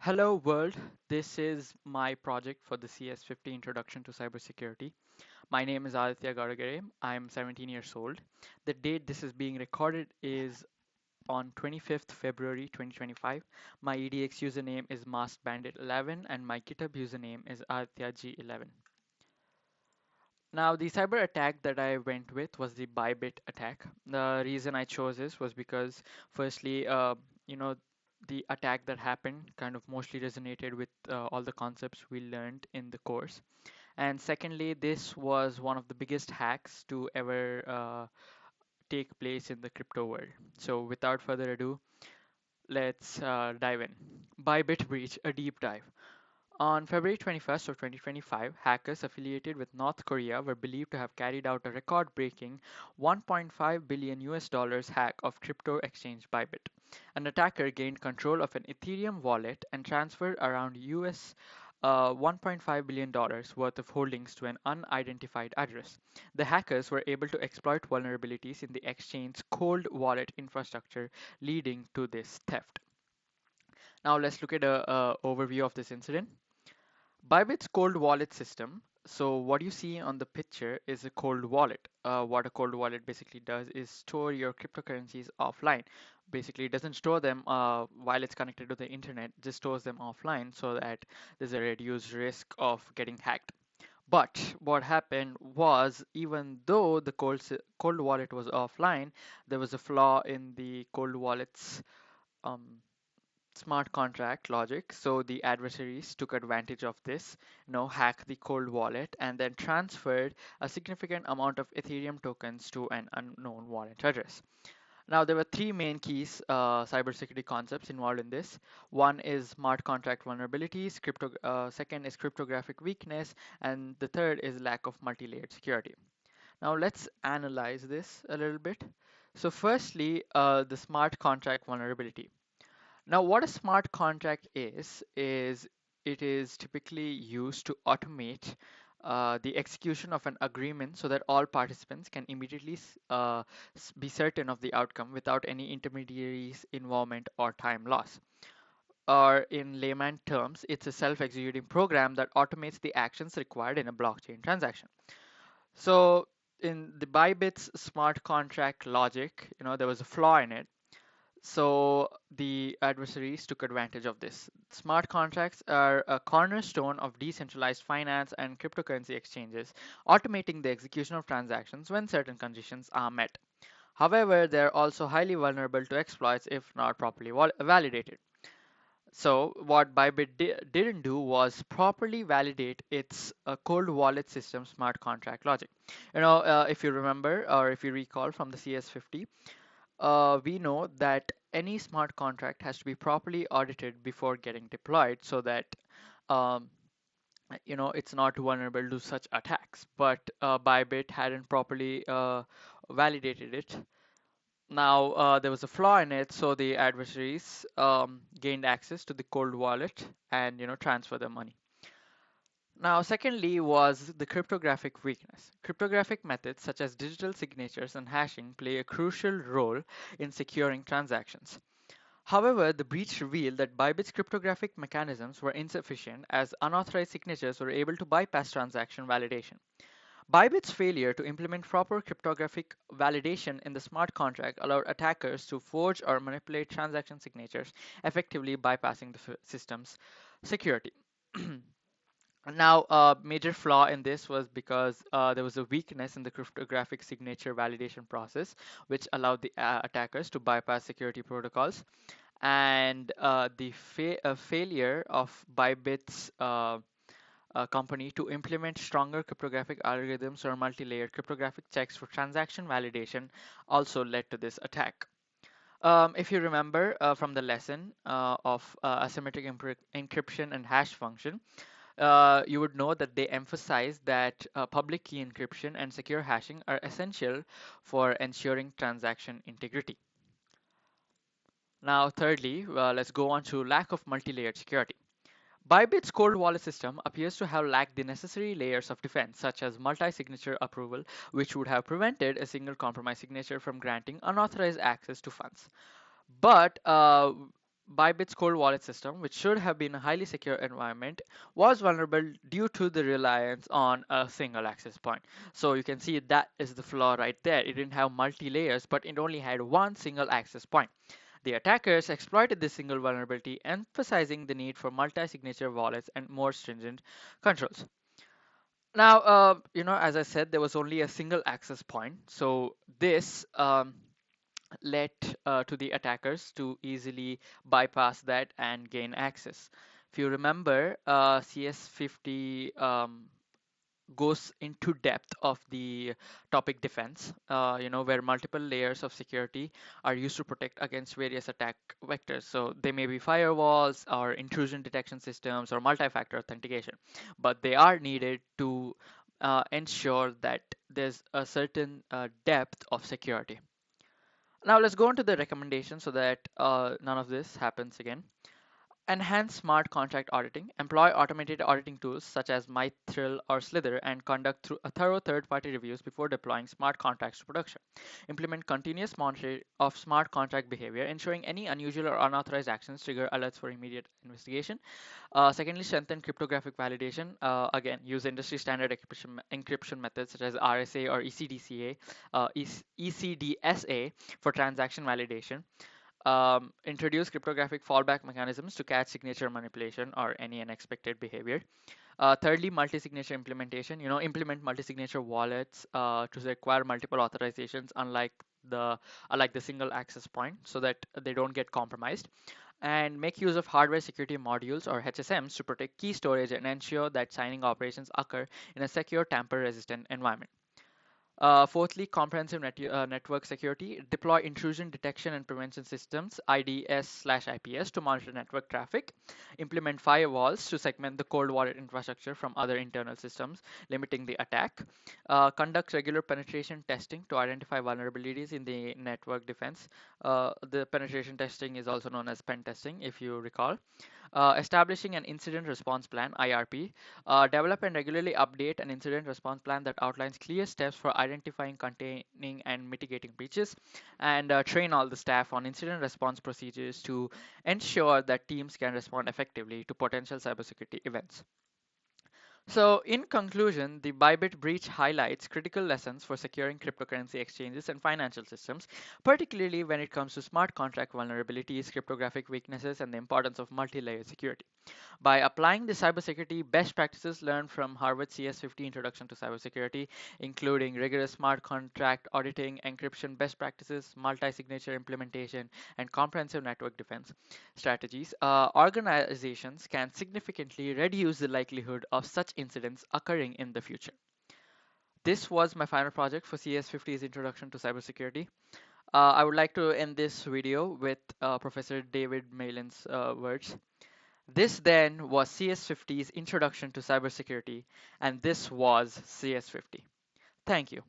Hello world, this is my project for the CS50 Introduction to Cybersecurity. My name is Adithya Goudagere. I am 17 years old. The date this is being recorded is on 25th February 2025. My EDX username is MaskBandit11 and my GitHub username is AdithyaG11. Now, the cyber attack that I went with was the Bybit attack. The reason I chose this was because, firstly, you know, the attack that happened kind of mostly resonated with all the concepts we learned in the course. And secondly, this was one of the biggest hacks to ever take place in the crypto world. So, without further ado, let's dive in. Bybit breach, a deep dive. On February 21st of 2025, hackers affiliated with North Korea were believed to have carried out a record-breaking 1.5 billion US dollars hack of crypto exchange Bybit. An attacker gained control of an Ethereum wallet and transferred around US $1.5 billion worth of holdings to an unidentified address. The hackers were able to exploit vulnerabilities in the exchange's cold wallet infrastructure, leading to this theft. Now let's look at a overview of this incident. Bybit's cold wallet system. So what you see on the picture is a cold wallet. What a cold wallet basically does is store your cryptocurrencies offline. Basically, it doesn't store them while it's connected to the internet, just stores them offline so that there's a reduced risk of getting hacked. But what happened was, even though the cold wallet was offline, there was a flaw in the cold wallet's um, smart contract logic. So the adversaries took advantage of this, hacked the cold wallet and then transferred a significant amount of Ethereum tokens to an unknown wallet address. Now, there were three main keys cybersecurity concepts involved in this. One is smart contract vulnerabilities, second is cryptographic weakness, and the third is lack of multi-layered security. Now, let's analyze this a little bit. So, firstly, the smart contract vulnerability. Now, what a smart contract is it is typically used to automate the execution of an agreement so that all participants can immediately be certain of the outcome without any intermediaries' involvement or time loss. Or in layman terms, it's a self-executing program that automates the actions required in a blockchain transaction. So in the Bybit's smart contract logic, there was a flaw in it, so the adversaries took advantage of this. Smart contracts are a cornerstone of decentralized finance and cryptocurrency exchanges, automating the execution of transactions when certain conditions are met. However, they are also highly vulnerable to exploits if not properly validated. So what Bybit didn't do was properly validate its cold wallet system smart contract logic. If you remember or if you recall from the CS50, we know that any smart contract has to be properly audited before getting deployed so that um, it's not vulnerable to such attacks. But Bybit hadn't properly validated it. Now there was a flaw in it, so the adversaries gained access to the cold wallet and transfer their money. Now, secondly, was the cryptographic weakness. Cryptographic methods such as digital signatures and hashing play a crucial role in securing transactions. However, the breach revealed that Bybit's cryptographic mechanisms were insufficient as unauthorized signatures were able to bypass transaction validation. Bybit's failure to implement proper cryptographic validation in the smart contract allowed attackers to forge or manipulate transaction signatures, effectively bypassing the system's security. Now, a major flaw in this was because there was a weakness in the cryptographic signature validation process, which allowed the attackers to bypass security protocols. And the failure of Bybit's company to implement stronger cryptographic algorithms or multi-layered cryptographic checks for transaction validation also led to this attack. If you remember from the lesson of asymmetric encryption and hash function, you would know that they emphasize that public key encryption and secure hashing are essential for ensuring transaction integrity. Now, thirdly, let's go on to lack of multi-layered security. Bybit's cold wallet system appears to have lacked the necessary layers of defense, such as multi-signature approval, which would have prevented a single compromised signature from granting unauthorized access to funds. But Bybit's cold wallet system, which should have been a highly secure environment, was vulnerable due to the reliance on a single access point. So you can see that is the flaw right there. It didn't have multi layers, but it only had one single access point. The attackers exploited this single vulnerability, emphasizing the need for multi-signature wallets and more stringent controls. Now, as I said, there was only a single access point, so this led to the attackers to easily bypass that and gain access. If you remember, CS50 goes into depth of the topic defense, where multiple layers of security are used to protect against various attack vectors. So they may be firewalls or intrusion detection systems or multi-factor authentication, but they are needed to ensure that there's a certain depth of security. Now let's go into the recommendations so that none of this happens again. Enhance smart contract auditing. Employ automated auditing tools such as Mythril or Slither and conduct through a thorough third-party reviews before deploying smart contracts to production. Implement continuous monitoring of smart contract behavior, ensuring any unusual or unauthorized actions trigger alerts for immediate investigation. Secondly, strengthen cryptographic validation. Again, use industry standard encryption methods such as RSA or ECDSA for transaction validation. Introduce cryptographic fallback mechanisms to catch signature manipulation or any unexpected behavior. Thirdly, multi-signature implementation. Implement multi-signature wallets to require multiple authorizations, unlike the single access point, so that they don't get compromised. And make use of hardware security modules or HSMs to protect key storage and ensure that signing operations occur in a secure, tamper-resistant environment. Fourthly, comprehensive network security. Deploy intrusion detection and prevention systems, IDS/IPS, to monitor network traffic. Implement firewalls to segment the cold wallet infrastructure from other internal systems, limiting the attack. Conduct regular penetration testing to identify vulnerabilities in the network defense. The penetration testing is also known as pen testing, if you recall. Establishing an incident response plan, IRP. Develop and regularly update an incident response plan that outlines clear steps for identifying, containing, and mitigating breaches. And train all the staff on incident response procedures to ensure that teams can respond effectively to potential cybersecurity events. So, in conclusion, the Bybit breach highlights critical lessons for securing cryptocurrency exchanges and financial systems, particularly when it comes to smart contract vulnerabilities, cryptographic weaknesses, and the importance of multi-layer security. By applying the cybersecurity best practices learned from Harvard CS50 Introduction to Cybersecurity, including rigorous smart contract auditing, encryption best practices, multi-signature implementation, and comprehensive network defense strategies, organizations can significantly reduce the likelihood of such incidents occurring in the future. This was my final project for CS50's Introduction to Cybersecurity. I would like to end this video with Professor David Malin's words. This then was CS50's Introduction to Cybersecurity, and this was CS50. Thank you.